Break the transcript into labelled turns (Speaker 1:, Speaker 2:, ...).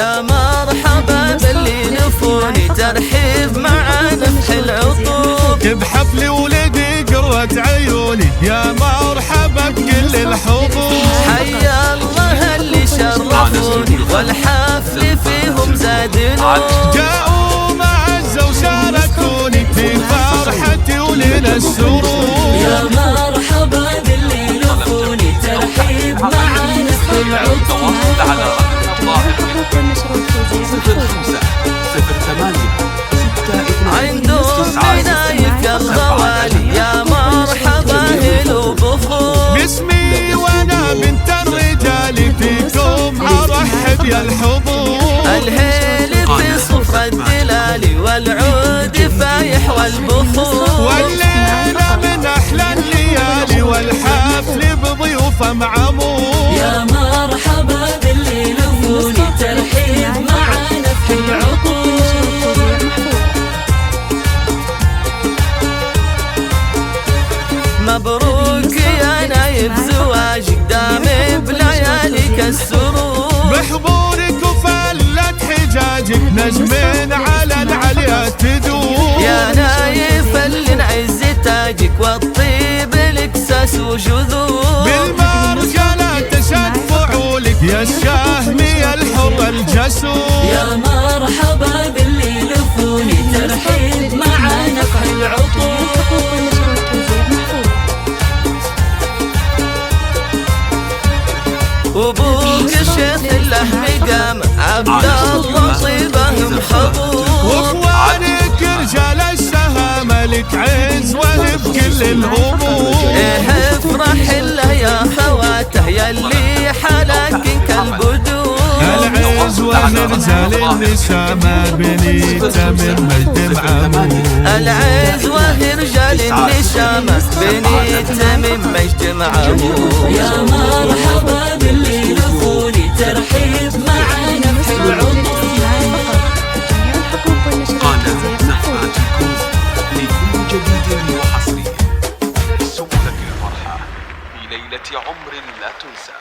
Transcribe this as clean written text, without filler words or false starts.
Speaker 1: يا مرحبا باللي لفوني ترحيب مع نفح العطوب.
Speaker 2: بحفل ولدي قرة عيوني يا مرحبا بكل الحضور.
Speaker 1: حيا الله اللي شرفوني والحفل فيهم زاد نور.
Speaker 2: جاءوا معزة وشاركوني في فرحتي ولنا السرور.
Speaker 1: يا مرحبا باللي لفوني ترحيب مع نفح العطوب. عندهم بنايك الغوالي يا مرحبا هلو بخور.
Speaker 2: باسمي وانا بنت الرجال فيكم ارحب يا الحضور.
Speaker 1: الهيل في صفر الدلال والعود فايح والبخور.
Speaker 2: والليلة من احلى الليالي والحفل بضيوفه معمور.
Speaker 1: يا مرحبا باللي لفوني ترحيب مع نفح العطور. مبروك يا نايب زواجك دام بلياليك السرور.
Speaker 2: بحضورك وفلت حجاجك نجم على العليا تدور.
Speaker 1: يا نايف اللي نعز تاجك والطيب الاكساس وجذور.
Speaker 2: بالمرجلة تشد فعولك يا الشاهمي الحر الجسور.
Speaker 1: يا مرحبا باللي لفوني ترحيب مع نفح العطور. وابوك الشيخ اللحم قام عبد الله طيبه محبوب.
Speaker 2: واخوانك رجال الشهامة لك عز وهب كل الامور.
Speaker 1: ايه افرح الا يا خواته يلي حالك كالبدور.
Speaker 2: العز ورجال النسامة بنيته من مجد معمور.
Speaker 1: العز ورجال النسامة بنيته من مجد معمور. يا مرحبا باللي لفوني ترحيب مع نفح العطور.
Speaker 3: قناة زفات الكوز لكل جديد وحصري. سبلك الفرحة في ليلة عمر لا تنسى.